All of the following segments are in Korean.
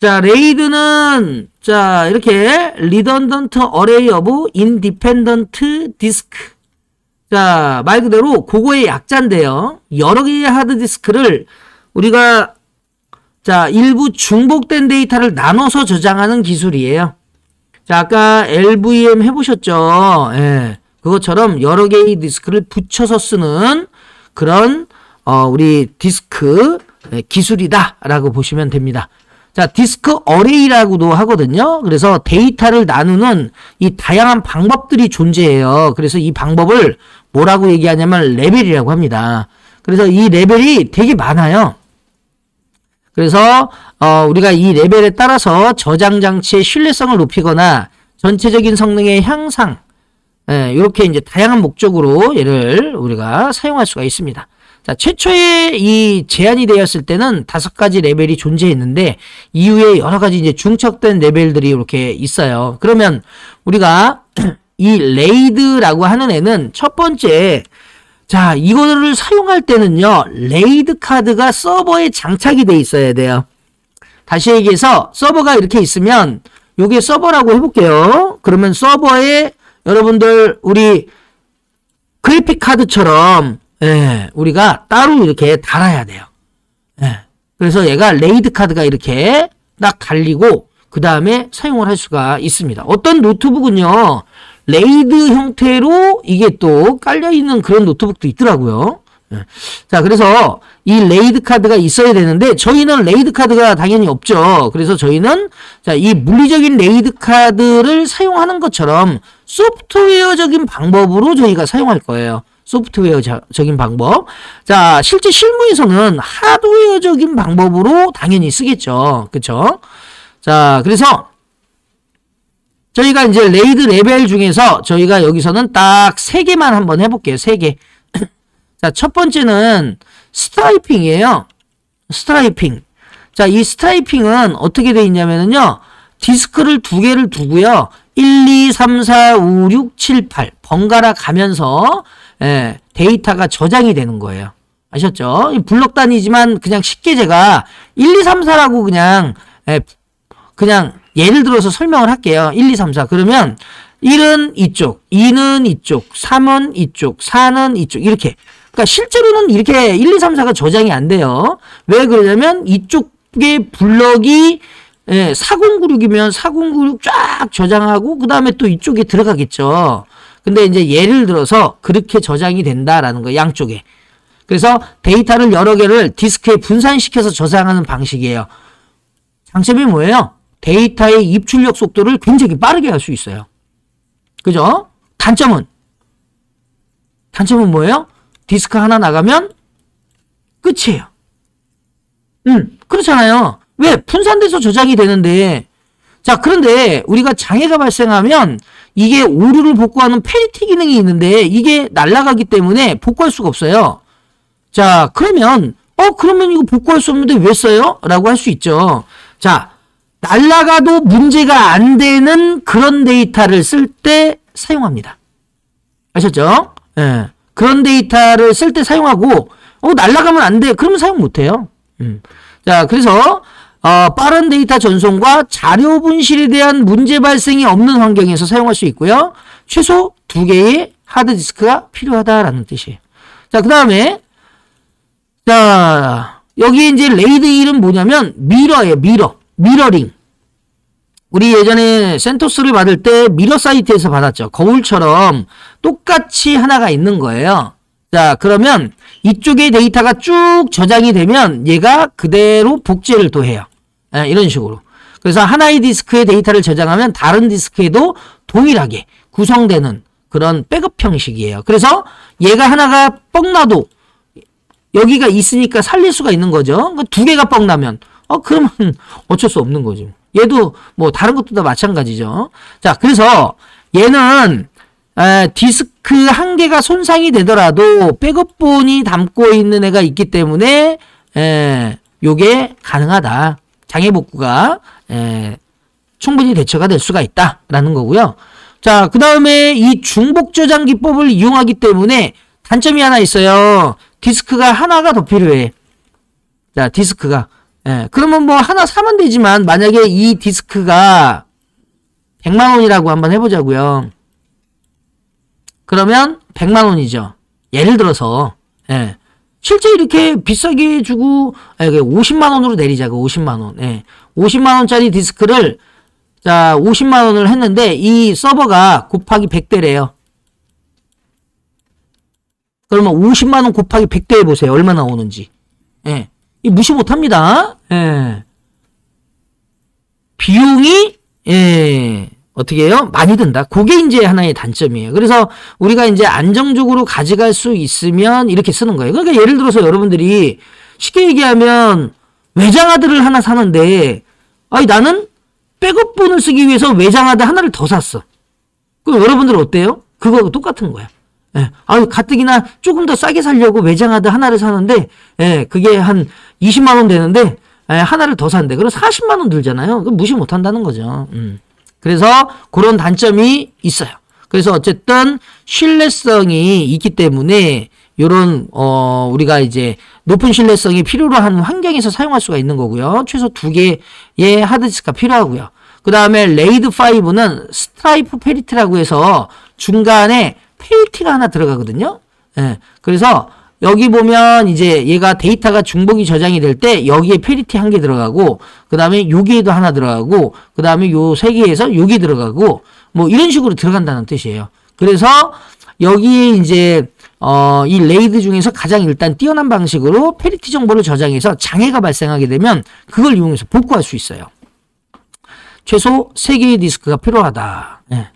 자, 레이드는 자, 이렇게 redundant array of independent disk. 자, 말 그대로 그거의 약자인데요. 여러 개의 하드디스크를 우리가 자, 일부 중복된 데이터를 나눠서 저장하는 기술이에요. 자, 아까 LVM 해보셨죠? 예. 그것처럼 여러 개의 디스크를 붙여서 쓰는 그런 우리 디스크 기술이다라고 보시면 됩니다. 자, 디스크 어레이라고도 하거든요. 그래서 데이터를 나누는 이 다양한 방법들이 존재해요. 그래서 이 방법을 뭐라고 얘기하냐면 레벨이라고 합니다. 그래서 이 레벨이 되게 많아요. 그래서 우리가 이 레벨에 따라서 저장 장치의 신뢰성을 높이거나 전체적인 성능의 향상, 이렇게 이제 다양한 목적으로 얘를 우리가 사용할 수가 있습니다. 자, 최초에 이 제한이 되었을 때는 5가지 레벨이 존재했는데 이후에 여러 가지 이제 중첩된 레벨들이 이렇게 있어요. 그러면 우리가 이 레이드라고 하는 애는 첫 번째, 자, 이거를 사용할 때는요, 레이드 카드가 서버에 장착이 돼 있어야 돼요. 다시 얘기해서 서버가 이렇게 있으면 요게 서버라고 해볼게요. 그러면 서버에 여러분들 우리 그래픽 카드처럼 우리가 따로 이렇게 달아야 돼요. 그래서 얘가 레이드 카드가 이렇게 딱 달리고 그 다음에 사용을 할 수가 있습니다. 어떤 노트북은요, 레이드 형태로 이게 또 깔려있는 그런 노트북도 있더라고요. 자, 그래서 이 레이드 카드가 있어야 되는데 저희는 레이드 카드가 당연히 없죠. 그래서 저희는 자, 이 물리적인 레이드 카드를 사용하는 것처럼 소프트웨어적인 방법으로 저희가 사용할 거예요. 소프트웨어적인 방법. 자, 실제 실무에서는 하드웨어적인 방법으로 당연히 쓰겠죠. 그쵸? 자, 그래서 저희가 이제 레이드 레벨 중에서 저희가 여기서는 딱 3개만 한번 해볼게요. 3개. 자, 첫 번째는 스트라이핑이에요. 스트라이핑. 자, 이 스트라이핑은 어떻게 되어 있냐면요, 디스크를 2개를 두고요, 1, 2, 3, 4, 5, 6, 7, 8 번갈아 가면서 데이터가 저장이 되는 거예요. 아셨죠? 블록 단위지만 그냥 쉽게 제가 1, 2, 3, 4라고 그냥 예를 들어서 설명을 할게요. 1, 2, 3, 4. 그러면 1은 이쪽, 2는 이쪽, 3은 이쪽, 4는 이쪽, 이렇게. 그러니까 실제로는 이렇게 1, 2, 3, 4가 저장이 안 돼요. 왜 그러냐면 이쪽에 블럭이 4096이면 4096 쫙 저장하고 그 다음에 또 이쪽에 들어가겠죠. 근데 이제 예를 들어서 그렇게 저장이 된다라는 거예요. 양쪽에. 그래서 데이터를 여러 개를 디스크에 분산시켜서 저장하는 방식이에요. 장점이 뭐예요? 데이터의 입출력 속도를 굉장히 빠르게 할 수 있어요. 그죠? 단점은 뭐예요? 디스크 하나 나가면 끝이에요. 그렇잖아요. 왜? 분산돼서 저장이 되는데. 자, 그런데 우리가 장애가 발생하면 이게 오류를 복구하는 페리티 기능이 있는데 이게 날아가기 때문에 복구할 수가 없어요. 자, 그러면 이거 복구할 수 없는데 왜 써요? 라고 할 수 있죠. 자, 날아가도 문제가 안 되는 그런 데이터를 쓸 때 사용합니다. 아셨죠? 예. 그런 데이터를 쓸 때 사용하고, 날아가면 안 돼. 그러면 사용 못 해요. 자, 그래서, 빠른 데이터 전송과 자료 분실에 대한 문제 발생이 없는 환경에서 사용할 수 있고요. 최소 2개의 하드디스크가 필요하다라는 뜻이에요. 자, 그 다음에, 자, 여기 이제 레이드 1은 뭐냐면, 미러예요, 미러링. 우리 예전에 센토스를 받을 때 미러 사이트에서 받았죠. 거울처럼 똑같이 하나가 있는 거예요. 자, 그러면 이쪽에 데이터가 쭉 저장이 되면 얘가 그대로 복제를 또 해요. 이런 식으로. 그래서 하나의 디스크에 데이터를 저장하면 다른 디스크에도 동일하게 구성되는 그런 백업 형식이에요. 그래서 얘가 하나가 뻥나도 여기가 있으니까 살릴 수가 있는 거죠. 2개가 뻥나면 그러면 어쩔 수 없는 거죠. 얘도 뭐 다른 것도 다 마찬가지죠. 자, 그래서 얘는 디스크 1개가 손상이 되더라도 백업본이 담고 있는 애가 있기 때문에 요게 가능하다. 장애 복구가 충분히 대처가 될 수가 있다라는 거고요. 자, 그 다음에 이 중복 저장 기법을 이용하기 때문에 단점이 하나 있어요. 디스크가 하나가 더 필요해. 자, 디스크가 예, 그러면 뭐 하나 사면 되지만 만약에 이 디스크가 100만 원이라고 한번 해보자고요. 그러면 100만 원이죠. 예를 들어서 예. 실제 이렇게 비싸게 주고 50만 원으로 내리자고 50만 원. 예. 50만 원짜리 디스크를 자 50만 원을 했는데 이 서버가 곱하기 100대래요. 그러면 50만 원 곱하기 100대 해보세요. 얼마 나오는지. 예. 이 무시 못합니다. 예. 비용이 예. 어떻게 해요? 많이 든다. 그게 이제 하나의 단점이에요. 그래서 우리가 이제 안정적으로 가져갈 수 있으면 이렇게 쓰는 거예요. 그러니까 예를 들어서 여러분들이 쉽게 얘기하면 외장하드를 하나 사는데 아니 나는 백업본을 쓰기 위해서 외장하드 하나를 더 샀어. 그럼 여러분들 어때요? 그거하고 똑같은 거야. 예. 아, 가뜩이나 조금 더 싸게 살려고 외장하드 하나를 사는데 예, 그게 한 20만 원 되는데 예, 하나를 더 산대. 그럼 40만 원 들잖아요. 그럼 무시 못 한다는 거죠. 그래서 그런 단점이 있어요. 그래서 어쨌든 신뢰성이 있기 때문에 요런 우리가 이제 높은 신뢰성이 필요로 하는 환경에서 사용할 수가 있는 거고요. 최소 2개의 하드디스크가 필요하고요. 그 다음에 레이드 5는 스트라이프 페리티라고 해서 중간에 페리티가 하나 들어가거든요. 예. 그래서 여기 보면 이제 얘가 데이터가 중복이 저장이 될 때 여기에 페리티 한 개 들어가고 그 다음에 여기에도 하나 들어가고 그 다음에 요 세 개에서 여기 들어가고 뭐 이런 식으로 들어간다는 뜻이에요. 그래서 여기에 이제 이 레이드 중에서 가장 일단 뛰어난 방식으로 페리티 정보를 저장해서 장애가 발생하게 되면 그걸 이용해서 복구할 수 있어요. 최소 3개의 디스크가 필요하다. 예.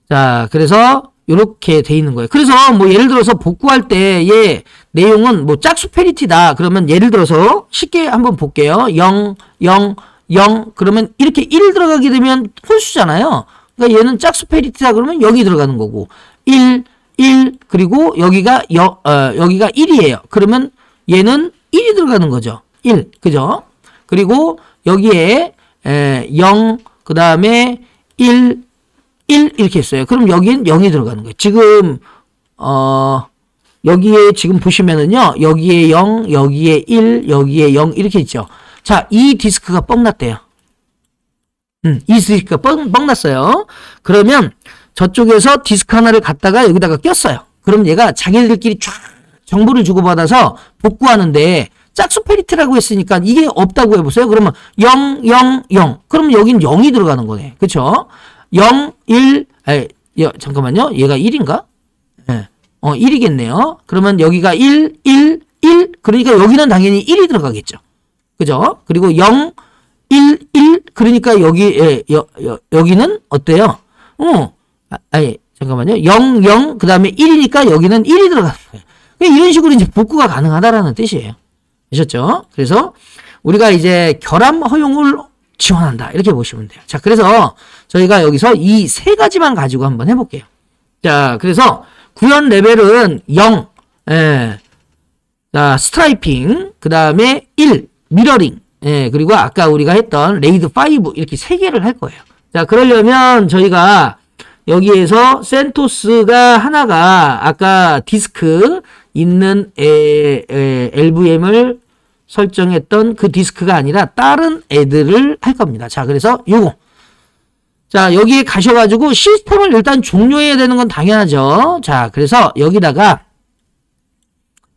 자, 그래서 이렇게 돼 있는 거예요. 그래서 뭐 예를 들어서 복구할 때의 내용은 뭐 짝수 페리티다. 그러면 예를 들어서 쉽게 한번 볼게요. 0, 0, 0 그러면 이렇게 1 들어가게 되면 홀수잖아요. 그러니까 얘는 짝수 페리티다 그러면 여기 들어가는 거고 1, 1 그리고 여기가 여기가 1이에요. 그러면 얘는 1이 들어가는 거죠. 1 그죠? 그리고 여기에 0 그 다음에 1 1 이렇게 했어요. 그럼 여기엔 0이 들어가는 거예요. 지금 여기에 지금 보시면은요. 여기에 0, 여기에 1, 여기에 0 이렇게 있죠. 자, 이 디스크가 뻥났대요. 이 디스크가 뻥났어요. 그러면 저쪽에서 디스크 하나를 갖다가 여기다가 꼈어요. 그럼 얘가 자기들끼리 쫙 정보를 주고받아서 복구하는데 짝수 페리티라고 했으니까 이게 없다고 해보세요. 그러면 0, 0, 0. 그럼 여긴 0이 들어가는 거네. 그쵸? 0, 1, 잠깐만요. 얘가 1인가? 예. 1이겠네요. 그러면 여기가 1, 1, 1. 그러니까 여기는 당연히 1이 들어가겠죠. 그죠? 그리고 0, 1, 1. 그러니까 여기, 여기는 어때요? 잠깐만요. 0, 0. 그 다음에 1이니까 여기는 1이 들어가는 거예요. 이런 식으로 이제 복구가 가능하다라는 뜻이에요. 아셨죠? 그래서 우리가 이제 결함 허용을 지원한다. 이렇게 보시면 돼요. 자, 그래서 저희가 여기서 이 세 가지만 가지고 한번 해볼게요. 자, 그래서 구현 레벨은 0, 자, 스트라이핑, 그 다음에 1, 미러링, 그리고 아까 우리가 했던 레이드 5, 이렇게 세 개를 할 거예요. 자, 그러려면 저희가 여기에서 센토스가 하나가 아까 디스크 있는 LVM을 설정했던 그 디스크가 아니라 다른 애들을 할 겁니다. 자, 그래서 요거. 자, 여기에 가셔가지고 시스템을 일단 종료해야 되는 건 당연하죠. 자, 그래서 여기다가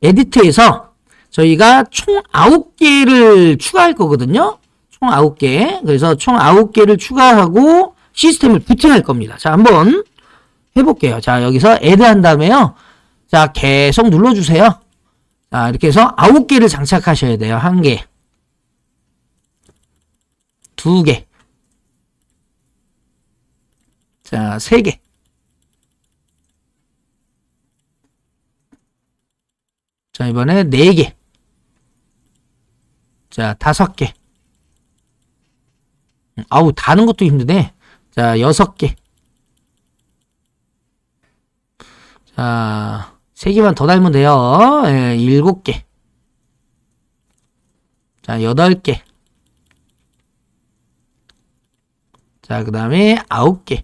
에디트에서 저희가 총 9개를 추가할 거거든요. 총 9개. 그래서 총 9개를 추가하고 시스템을 부팅할 겁니다. 자, 한번 해볼게요. 자, 여기서 애드 한 다음에요. 자, 계속 눌러주세요. 자, 이렇게 해서 9개를 장착하셔야 돼요. 1개, 2개, 자, 3개, 자, 이번에 4개, 자, 5개, 아우, 다는 것도 힘드네. 자, 6개, 자, 3개만 더 달면 돼요. 7개. 자, 8개. 자, 그 다음에 9개.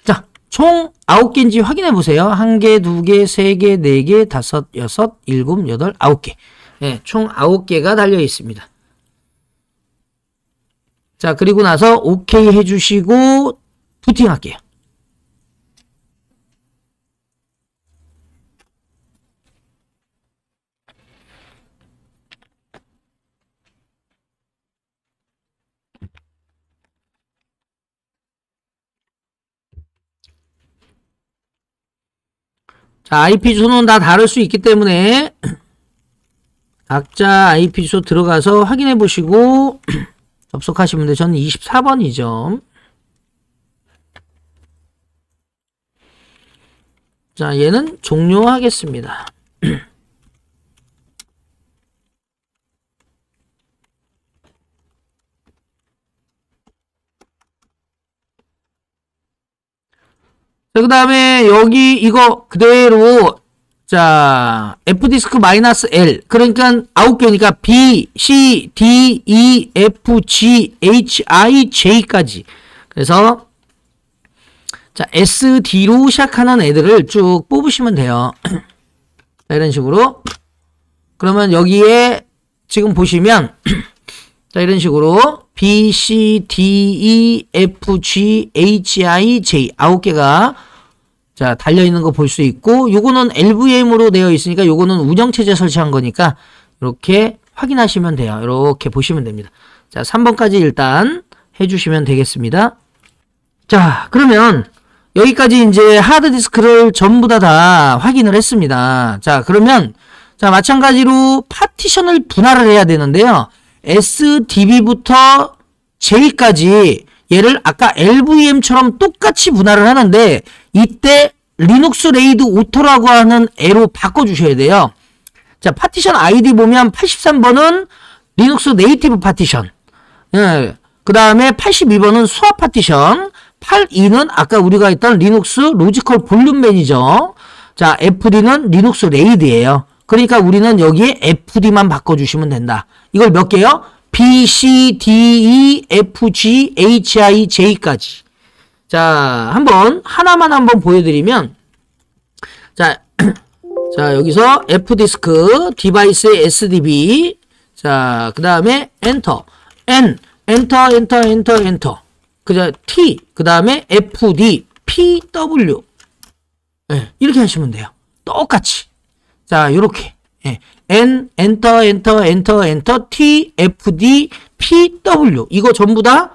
자, 총 9개인지 확인해 보세요. 1개, 2개, 3개, 4개, 5, 6, 7, 8, 9개. 네, 총 9개가 달려 있습니다. 자, 그리고 나서 오케이 해주시고 부팅할게요. 자, IP 주소는 다 다를 수 있기 때문에 각자 IP 주소 들어가서 확인해 보시고 접속하시면 돼요. 저는 24번이죠. 자, 얘는 종료하겠습니다. 자, 그 다음에 여기 이거 그대로 자 F디스크 -L 그러니까 9개니까 B, C, D, E, F, G, H, I, J까지 그래서 자 SD로 시작하는 애들을 쭉 뽑으시면 돼요. 자, 이런 식으로 그러면 여기에 지금 보시면 자 이런 식으로 B, C, D, E, F, G, H, I, J 9개가 자 달려있는 거 볼 수 있고 요거는 LVM으로 되어 있으니까 요거는 운영체제 설치한 거니까 이렇게 확인하시면 돼요. 이렇게 보시면 됩니다. 자 3번까지 일단 해주시면 되겠습니다. 자 그러면 여기까지 이제 하드디스크를 전부 다 확인을 했습니다. 자 그러면 자 마찬가지로 파티션을 분할을 해야 되는데요. SDB부터 J까지 얘를 아까 LVM처럼 똑같이 분할을 하는데 이때 리눅스 레이드 오토라고 하는 애로 바꿔주셔야 돼요. 자 파티션 아이디 보면 83번은 리눅스 네이티브 파티션, 예, 그 다음에 82번은 수압 파티션, 82는 아까 우리가 했던 리눅스 로지컬 볼륨 매니저, 자 FD는 리눅스 레이드예요. 그러니까 우리는 여기에 FD만 바꿔주시면 된다. 이걸 몇 개요? B, C, D, E, F, G, H, I, J까지. 자, 하나만 한번 보여드리면, 자, 자, 여기서 F디스크, 디바이스의 SDB, 자, 그 다음에 엔터, N, 엔터. T, 그 다음에 FD, PW. 네, 이렇게 하시면 돼요. 똑같이. 자, 요렇게. 예. N, 엔터, T, FD, PW. 이거 전부 다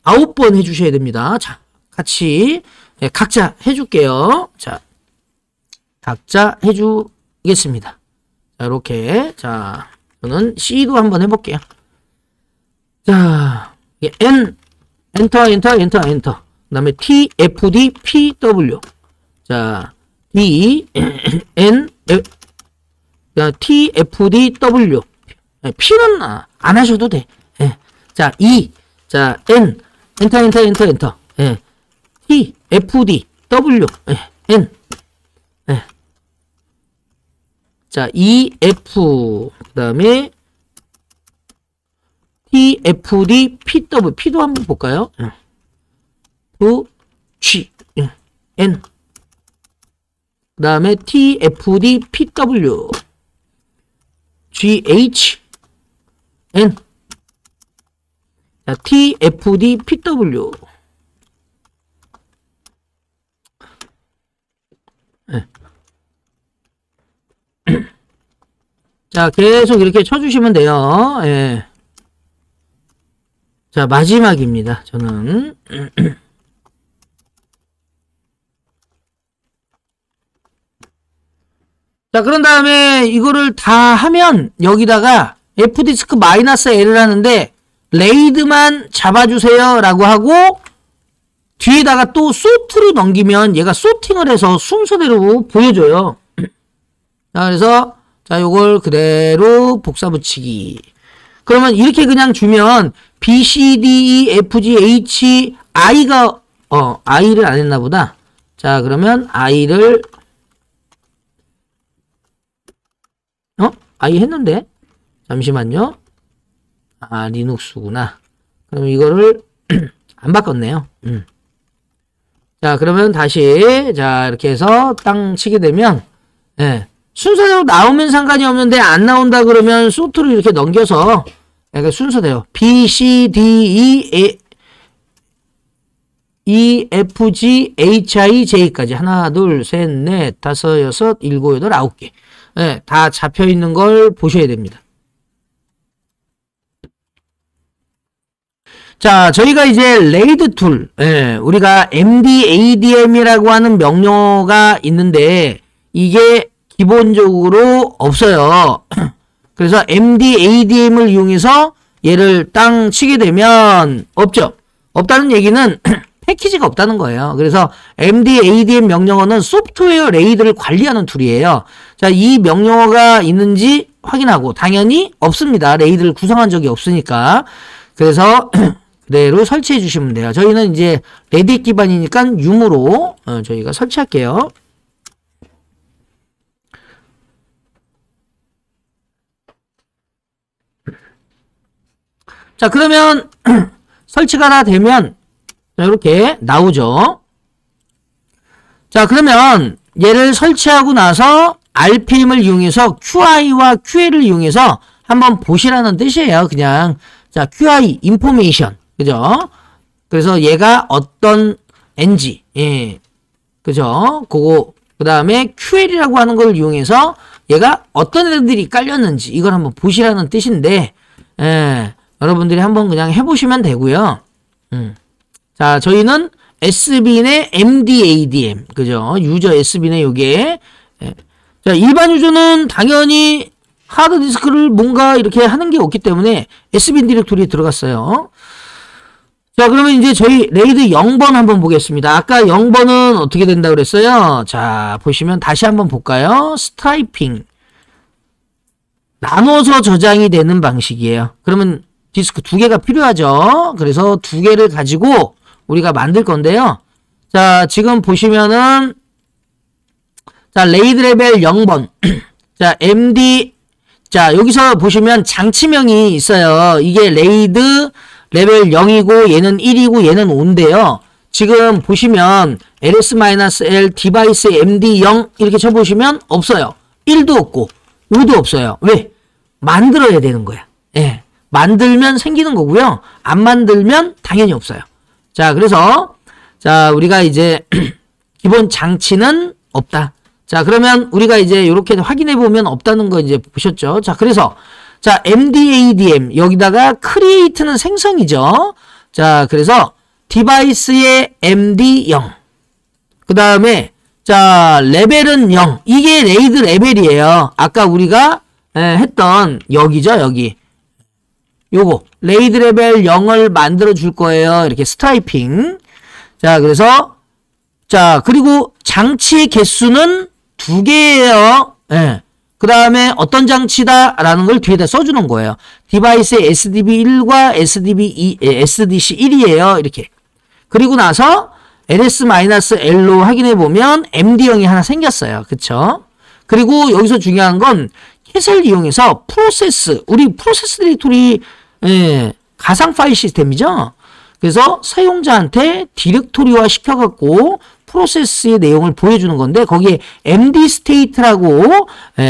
9번 해주셔야 됩니다. 자, 같이, 예, 각자 해줄게요. 자, 각자 해주겠습니다. 자, 이렇게. 자, 저는 C도 한번 해볼게요. 자, N, 엔터. 그 다음에 T, FD, PW. 자, D, N, T, F, D, W. P는 안 하셔도 돼. 예. 자, E. 자, N. 엔터. 예. T, F, D, W. 예. N. 예. 자, E, F. 그 다음에 T, F, D, P, W. P도 한번 볼까요? F, G. 예. N. 그 다음에 T, F, D, P, W. G, H, N. 자, T, F, D, P, W. 네. 자, 계속 이렇게 쳐주시면 돼요. 예. 자, 마지막입니다. 저는. 자, 그런 다음에 이거를 다 하면 여기다가 F디스크 -L을 하는데 레이드만 잡아주세요 라고 하고 뒤에다가 또 소트로 넘기면 얘가 소팅을 해서 순서대로 보여줘요. 자, 그래서 자, 요걸 그대로 복사 붙이기. 그러면 이렇게 그냥 주면 B, C, D, E, F, G, H, I가 I를 안 했나 보다. 자, 그러면 I를 I 했는데? 잠시만요. 아, 리눅스구나. 그럼 이거를 안 바꿨네요. 자, 그러면 다시, 자, 이렇게 해서 땅 치게 되면, 예, 순서대로 나오면 상관이 없는데 안 나온다 그러면 소트로 이렇게 넘겨서, 약간 순서대로, B, C, D, E, F, G, H, I, J까지. 하나, 둘, 셋, 넷, 다섯, 여섯, 일곱, 여덟, 아홉 개. 예, 다 잡혀 있는 걸 보셔야 됩니다. 자, 저희가 이제 레이드 툴, 예, 우리가 MDADM이라고 하는 명령어가 있는데 이게 기본적으로 없어요. 그래서 MDADM을 이용해서 얘를 땅 치게 되면 없죠. 없다는 얘기는 패키지가 없다는 거예요. 그래서 MDADM 명령어는 소프트웨어 레이드를 관리하는 툴이에요. 자, 이 명령어가 있는지 확인하고 당연히 없습니다. 레이드를 구성한 적이 없으니까. 그래서 그대로 설치해 주시면 돼요. 저희는 이제 레딧 기반이니까 유무로 저희가 설치할게요. 자, 그러면 설치가 다 되면 이렇게 나오죠. 자, 그러면 얘를 설치하고 나서 RPM을 이용해서 QI와 QL을 이용해서 한번 보시라는 뜻이에요. 그냥 자, QI 인포메이션, 그죠? 그래서 얘가 어떤 NG, 예, 그죠? 그거 그 다음에 QL이라고 하는 걸 이용해서 얘가 어떤 애들이 깔렸는지 이걸 한번 보시라는 뜻인데, 예, 여러분들이 한번 그냥 해보시면 되고요. 자, 저희는 SB인의 MDADM, 그죠? 유저 SB인의 요게. 예. 자, 일반 유저는 당연히 하드디스크를 뭔가 이렇게 하는 게 없기 때문에 SB인 디렉토리에 들어갔어요. 자, 그러면 이제 저희 레이드 0번 한번 보겠습니다. 아까 0번은 어떻게 된다고 그랬어요? 자, 보시면 다시 한번 볼까요? 스트라이핑. 나눠서 저장이 되는 방식이에요. 그러면 디스크 2개가 필요하죠. 그래서 2개를 가지고 우리가 만들 건데요. 자, 지금 보시면은 자, 레이드 레벨 0번. 자, MD. 자, 여기서 보시면 장치명이 있어요. 이게 레이드 레벨 0이고 얘는 1이고 얘는 5인데요. 지금 보시면 ls-l 디바이스 md0 이렇게 쳐보시면 없어요. 1도 없고 5도 없어요. 왜? 만들어야 되는 거야. 예. 만들면 생기는 거고요. 안 만들면 당연히 없어요. 자, 그래서 자, 우리가 이제 기본 장치는 없다. 자, 그러면 우리가 이제 이렇게 확인해 보면 없다는 거 이제 보셨죠? 자, 그래서 자, MDADM 여기다가 create는 생성이죠. 자, 그래서 디바이스의 MD0. 그다음에 자, 레벨은 0. 이게 레이드 레벨이에요. 아까 우리가 했던 여기죠, 여기. 요거 레이드 레벨 0을 만들어 줄 거예요. 이렇게 스트라이핑. 자, 그래서 자, 그리고 장치의 개수는 2개예요. 예. 그 다음에 어떤 장치다라는 걸 뒤에다 써주는 거예요. 디바이스의 SDB1과 SDC1이에요. 이렇게. 그리고 나서 ls-l로 확인해 보면 MD0이 하나 생겼어요. 그쵸? 그리고 여기서 중요한 건 캣을 이용해서 프로세스, 우리 프로세스 디렉토리, 예, 가상 파일 시스템이죠. 그래서 사용자한테 디렉토리화 시켜갖고 프로세스의 내용을 보여주는 건데 거기에 md state라고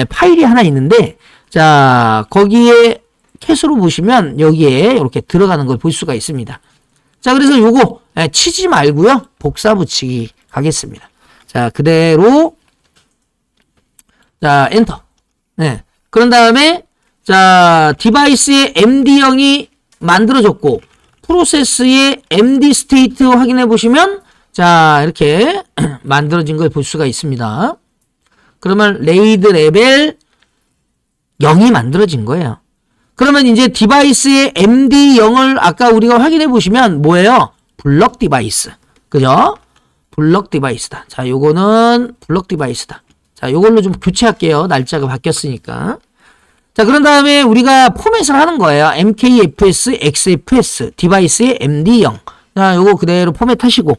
파일이 하나 있는데 자, 거기에 캣으로 보시면 여기에 이렇게 들어가는 걸 볼 수가 있습니다. 자, 그래서 요거 치지 말고요. 복사 붙이기 가겠습니다. 자, 그대로 자, 엔터. 네. 그런 다음에 자, 디바이스의 MD0이 만들어졌고 프로세스의 MD 스테이트 확인해 보시면 자, 이렇게 만들어진 걸 볼 수가 있습니다. 그러면 레이드 레벨 0이 만들어진 거예요. 그러면 이제 디바이스의 MD0을 아까 우리가 확인해 보시면 뭐예요? 블럭 디바이스. 그죠? 블럭 디바이스다. 자, 요거는 블럭 디바이스다. 자, 요걸로 좀 교체할게요. 날짜가 바뀌었으니까. 자, 그런 다음에 우리가 포맷을 하는 거예요. MKFS, XFS, 디바이스의 MD0. 자, 요거 그대로 포맷 하시고.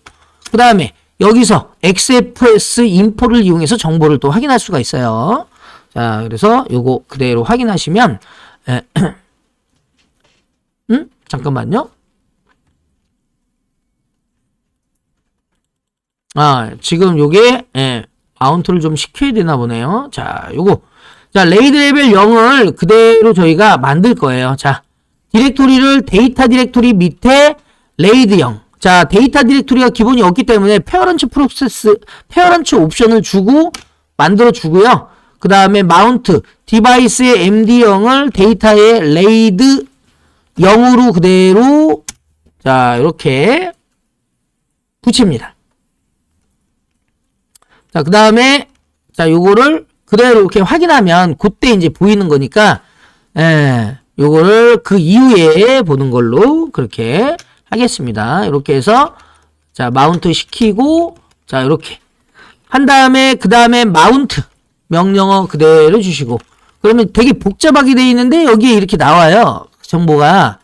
그 다음에 여기서 XFS 인포를 이용해서 정보를 또 확인할 수가 있어요. 자, 그래서 요거 그대로 확인하시면, 잠깐만요. 지금 요게, 마운트를 좀 시켜야 되나 보네요. 자, 요거. 자, 레이드 레벨 0을 그대로 저희가 만들 거예요. 자, 디렉토리를 데이터 디렉토리 밑에 레이드 0. 자, 데이터 디렉토리가 기본이 없기 때문에 페어런츠 페어런츠 옵션을 주고 만들어 주고요. 그 다음에 마운트, 디바이스의 MD0을 데이터의 레이드 0으로 그대로, 자, 이렇게 붙입니다. 자, 그 다음에, 자, 요거를 그대로 이렇게 확인하면 그때 이제 보이는 거니까, 요거를 그 이후에 보는 걸로 그렇게 하겠습니다. 이렇게 해서, 자, 마운트 시키고, 자, 이렇게 한 다음에, 그 다음에 마운트 명령어 그대로 주시고, 그러면 되게 복잡하게 되어 있는데 여기에 이렇게 나와요. 정보가.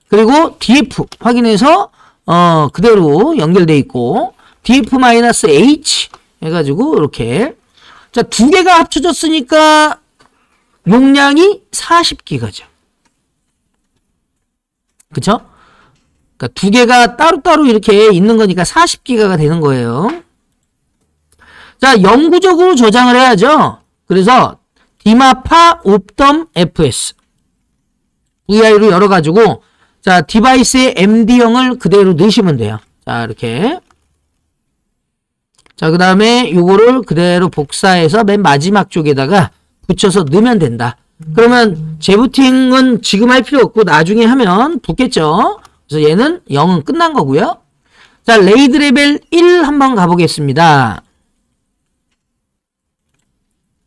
그리고 df 확인해서 그대로 연결돼 있고, df-h 해가지고 이렇게, 자, 두 개가 합쳐졌으니까 용량이 40기가죠. 그쵸? 그러니까 두 개가 따로따로 이렇게 있는 거니까 40기가가 되는 거예요. 자, 영구적으로 저장을 해야죠. 그래서 디마파 옵덤 fs vi로 열어가지고, 자, 디바이스의 MD0을 그대로 넣으시면 돼요. 자, 이렇게. 자, 그 다음에 요거를 그대로 복사해서 맨 마지막 쪽에다가 붙여서 넣으면 된다. 그러면 재부팅은 지금 할 필요 없고 나중에 하면 붙겠죠. 그래서 얘는 0은 끝난 거고요. 자, 레이드 레벨 1 한번 가보겠습니다.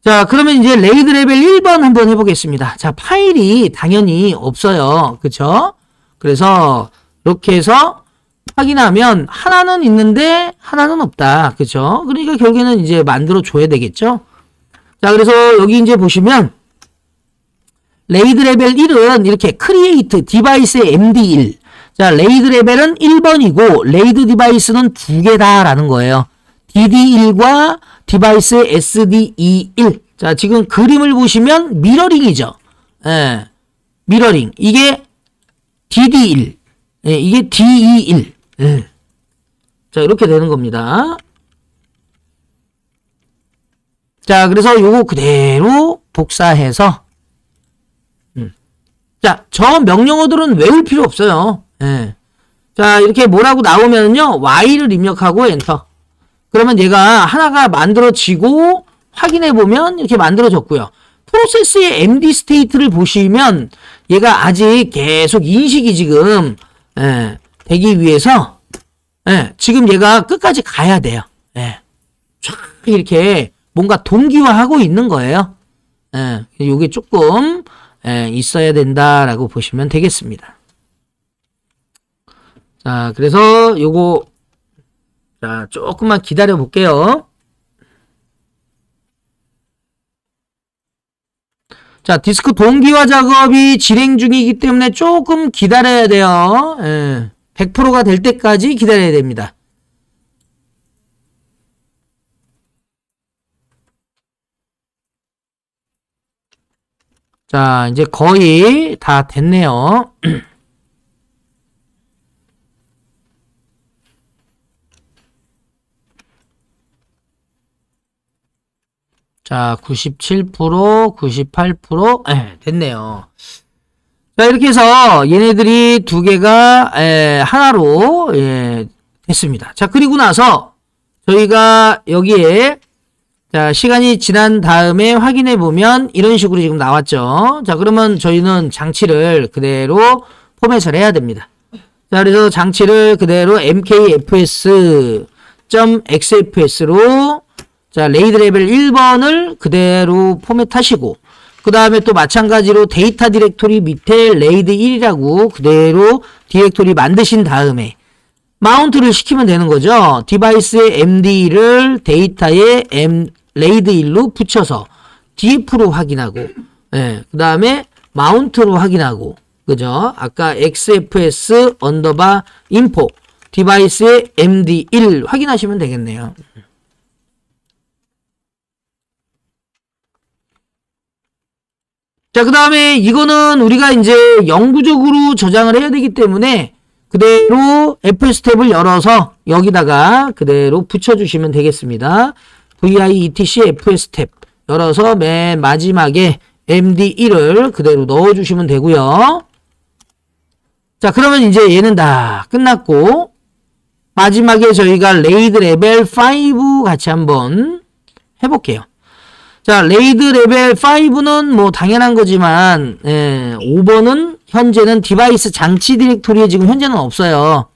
자, 그러면 이제 레이드 레벨 1번 한번 해보겠습니다. 자, 파일이 당연히 없어요. 그쵸? 그래서 이렇게 해서 확인하면 하나는 있는데 하나는 없다. 그쵸? 그러니까 결국에는 이제 만들어 줘야 되겠죠? 자, 그래서 여기 이제 보시면 레이드 레벨 1은 이렇게 크리에이트 디바이스의 MD1. 자, 레이드 레벨은 1번이고 레이드 디바이스는 두 개다라는 거예요. DD1과 디바이스의 SDE1. 자, 지금 그림을 보시면 미러링이죠. 미러링. 이게 DD1. 이게 DE1. 자, 이렇게 되는 겁니다. 자, 그래서 요거 그대로 복사해서, 자, 저 명령어들은 외울 필요 없어요. 자, 이렇게 뭐라고 나오면요, Y를 입력하고 엔터. 그러면 얘가 하나가 만들어지고 확인해보면 이렇게 만들어졌고요. 프로세스의 MD 스테이트를 보시면 얘가 아직 계속 인식이 지금 되기 위해서 지금 얘가 끝까지 가야 돼요. 쫙 이렇게 뭔가 동기화하고 있는 거예요. 요게 조금 있어야 된다라고 보시면 되겠습니다. 자, 그래서 요거, 자, 조금만 기다려 볼게요. 자, 디스크 동기화 작업이 진행 중이기 때문에 조금 기다려야 돼요. 100%가 될 때까지 기다려야 됩니다. 자, 이제 거의 다 됐네요. 자, 97%, 98%, 됐네요. 자, 이렇게 해서 얘네들이 두 개가 하나로 됐습니다. 자, 그리고 나서 저희가 여기에, 자, 시간이 지난 다음에 확인해 보면 이런 식으로 지금 나왔죠. 자, 그러면 저희는 장치를 그대로 포맷을 해야 됩니다. 자, 그래서 장치를 그대로 mkfs.xfs로, 자, 레이드 레벨 1번을 그대로 포맷하시고, 그 다음에 또 마찬가지로 데이터 디렉토리 밑에 레이드 1이라고 그대로 디렉토리 만드신 다음에 마운트를 시키면 되는 거죠. 디바이스의 MD를 데이터의 레이드 1로 붙여서 df로 확인하고, 그 다음에 마운트로 확인하고, 그죠? 아까 xfs 언더바 인포 디바이스의 MD1 확인하시면 되겠네요. 자, 그 다음에 이거는 우리가 이제 영구적으로 저장을 해야 되기 때문에 그대로 FS 탭을 열어서 여기다가 그대로 붙여주시면 되겠습니다. VIETC FS 탭 열어서 맨 마지막에 MD1을 그대로 넣어주시면 되고요. 자, 그러면 이제 얘는 다 끝났고 마지막에 저희가 레이드 레벨 5 같이 한번 해볼게요. 자, 레이드 레벨 5는 뭐 당연한 거지만 5번은 현재는 디바이스 장치 디렉토리에 지금 현재는 없어요.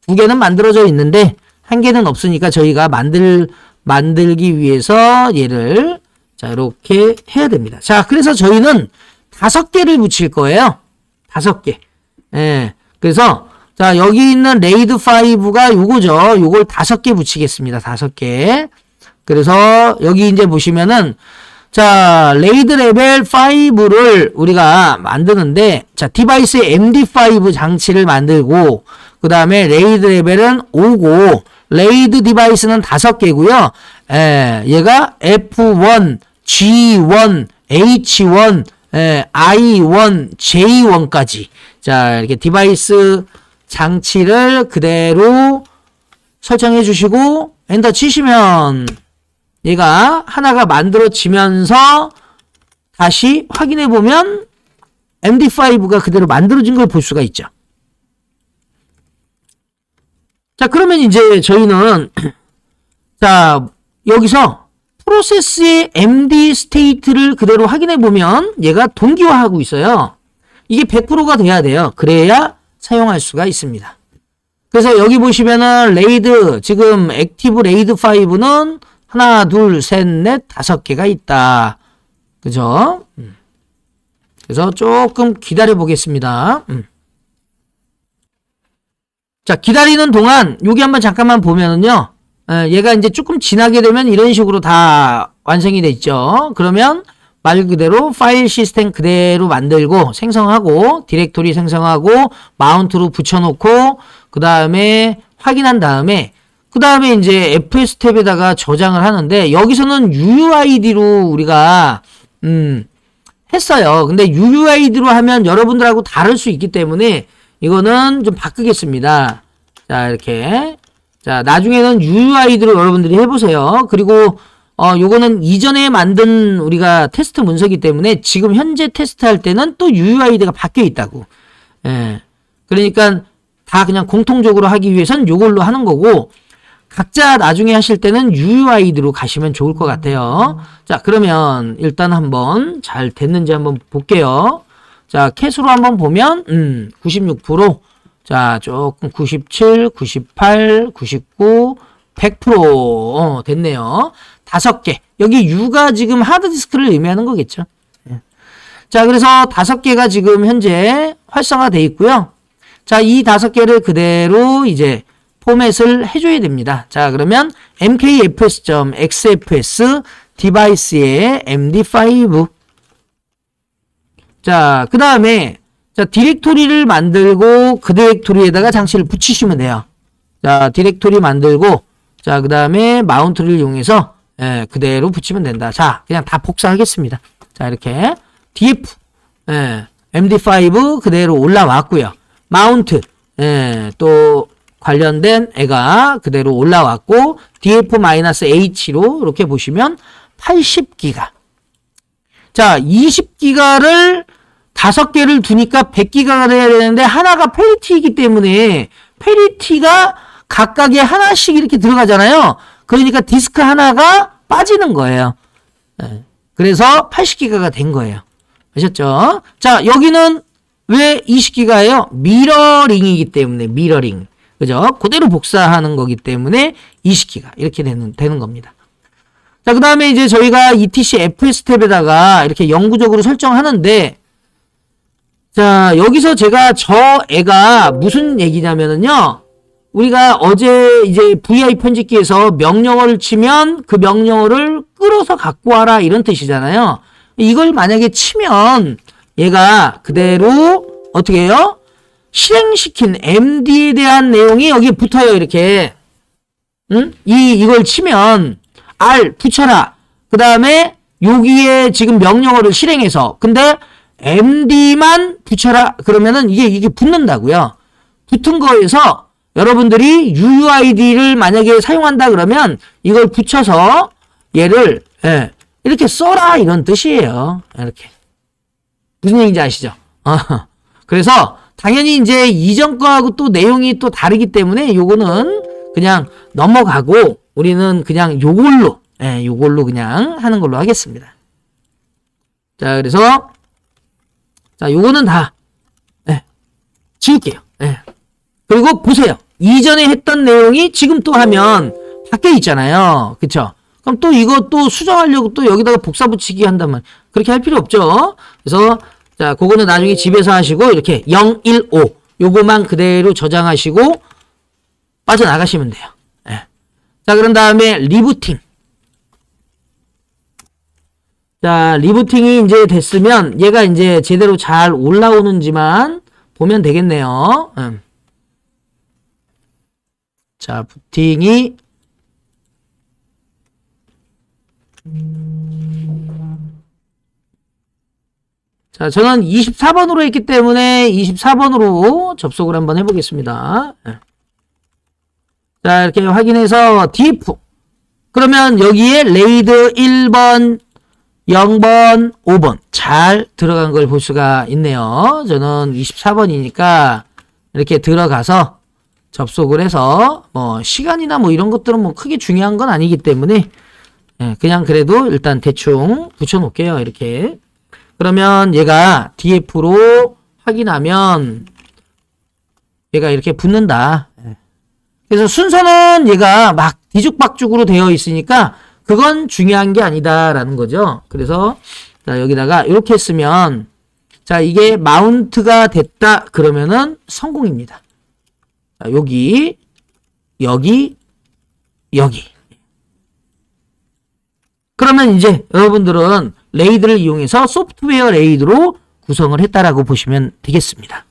2개는 만들어져 있는데 1개는 없으니까 저희가 만들기 위해서 얘를 자 이렇게 해야 됩니다. 자, 그래서 저희는 5개를 붙일 거예요. 5개. 그래서 자 여기 있는 레이드 5가 요거죠. 요걸 5개 붙이겠습니다. 5개. 그래서 여기 이제 보시면은 자 레이드 레벨 5를 우리가 만드는데 자 디바이스에 MD5 장치를 만들고 그 다음에 레이드 레벨은 5고 레이드 디바이스는 5개고요. 얘가 F1, G1, H1, I1, J1까지 자 이렇게 디바이스 장치를 그대로 설정해 주시고 엔터 치시면 얘가 하나가 만들어지면서 다시 확인해 보면 MD5가 그대로 만들어진 걸 볼 수가 있죠. 자, 그러면 이제 저희는 자, 여기서 프로세스의 MD 스테이트를 그대로 확인해 보면 얘가 동기화하고 있어요. 이게 100%가 돼야 돼요. 그래야 사용할 수가 있습니다. 그래서 여기 보시면은 레이드 지금 액티브 레이드 5는 하나, 둘, 셋, 넷, 5개가 있다. 그죠? 그래서 조금 기다려 보겠습니다. 자, 기다리는 동안 여기 한번 잠깐만 보면은요. 얘가 이제 조금 지나게 되면 이런 식으로 다 완성이 됐죠. 그러면 말 그대로 파일 시스템 그대로 만들고 생성하고 디렉토리 생성하고 마운트로 붙여놓고 그 다음에 확인한 다음에 그 다음에 이제 FS 탭에다가 저장을 하는데 여기서는 UUID로 우리가 했어요. 근데 UUID로 하면 여러분들하고 다를 수 있기 때문에 이거는 좀 바꾸겠습니다. 자 이렇게 자 나중에는 UUID로 여러분들이 해보세요. 그리고 요거는 이전에 만든 우리가 테스트 문서이기 때문에 지금 현재 테스트할 때는 또 UUID가 바뀌어 있다고. 그러니까 다 그냥 공통적으로 하기 위해선 요걸로 하는 거고 각자 나중에 하실 때는 UUID로 가시면 좋을 것 같아요. 자, 그러면 일단 한번 잘 됐는지 한번 볼게요. 자, 캣으로 한번 보면 96%, 자, 조금 97, 98, 99, 100% 됐네요. 5개. 여기 U가 지금 하드디스크를 의미하는 거겠죠. 자, 그래서 5개가 지금 현재 활성화되어 있고요. 자, 이 5개를 그대로 이제 포맷을 해줘야 됩니다. 자, 그러면 mkfs.xfs 디바이스의 MD5. 자, 그 다음에 자 디렉토리를 만들고 그 디렉토리에다가 장치를 붙이시면 돼요. 자, 디렉토리 만들고 자, 그 다음에 마운트를 이용해서 그대로 붙이면 된다. 자, 그냥 다 복사하겠습니다. 자, 이렇게 df MD5 그대로 올라왔고요. 마운트 또 관련된 애가 그대로 올라왔고 df-h로 이렇게 보시면 80기가. 자, 20기가를 5개를 두니까 100기가가 돼야 되는데 하나가 페리티이기 때문에 페리티가 각각에 하나씩 이렇게 들어가잖아요. 그러니까 디스크 하나가 빠지는 거예요. 그래서 80기가가 된 거예요. 아셨죠? 자, 여기는 왜 20기가예요? 미러링이기 때문에 미러링. 그죠? 그대로 복사하는 거기 때문에 20기가 이렇게 되는 겁니다. 자, 그 다음에 이제 저희가 ETC FS 탭에다가 이렇게 영구적으로 설정하는데 자, 여기서 제가 저 애가 무슨 얘기냐면은요. 우리가 어제 이제 VI 편집기에서 명령어를 치면 그 명령어를 끌어서 갖고 와라 이런 뜻이잖아요. 이걸 만약에 치면 얘가 그대로 어떻게 해요? 실행시킨 MD에 대한 내용이 여기에 붙어요. 이렇게. 이걸 치면 R 붙여라. 그 다음에 여기에 지금 명령어를 실행해서 근데 MD만 붙여라. 그러면은 이게 붙는다고요. 붙은 거에서 여러분들이 UUID를 만약에 사용한다 그러면 이걸 붙여서 얘를 이렇게 써라 이런 뜻이에요. 이렇게. 무슨 얘기인지 아시죠? 그래서 당연히 이제 이전 거하고 또 내용이 또 다르기 때문에 요거는 그냥 넘어가고 우리는 그냥 요걸로 그냥 하는 걸로 하겠습니다. 자, 그래서 자, 요거는 다 지울게요. 그리고 보세요. 이전에 했던 내용이 지금 또 하면 바뀌어 있잖아요. 그쵸? 그럼 또 이거 또 수정하려고 또 여기다가 복사 붙이기 한다면 그렇게 할 필요 없죠. 그래서 자, 그거는 나중에 집에서 하시고 이렇게 015 요거만 그대로 저장하시고 빠져나가시면 돼요. 자, 그런 다음에 리부팅. 자, 리부팅이 이제 됐으면 얘가 이제 제대로 잘 올라오는지만 보면 되겠네요. 자, 부팅이 자, 저는 24번으로 했기 때문에 24번으로 접속을 한번 해보겠습니다. 자, 이렇게 확인해서 DF. 그러면 여기에 레이드 1번, 0번, 5번 잘 들어간 걸 볼 수가 있네요. 저는 24번이니까 이렇게 들어가서 접속을 해서 뭐 시간이나 뭐 이런 것들은 뭐 크게 중요한 건 아니기 때문에 그냥 그래도 일단 대충 붙여놓을게요. 이렇게. 그러면 얘가 DF로 확인하면 얘가 이렇게 붙는다. 그래서 순서는 얘가 막 뒤죽박죽으로 되어 있으니까 그건 중요한 게 아니다라는 거죠. 그래서 자, 여기다가 이렇게 했으면 자, 이게 마운트가 됐다 그러면은 성공입니다. 자, 여기 그러면 이제 여러분들은 레이드를 이용해서 소프트웨어 레이드로 구성을 했다라고 보시면 되겠습니다.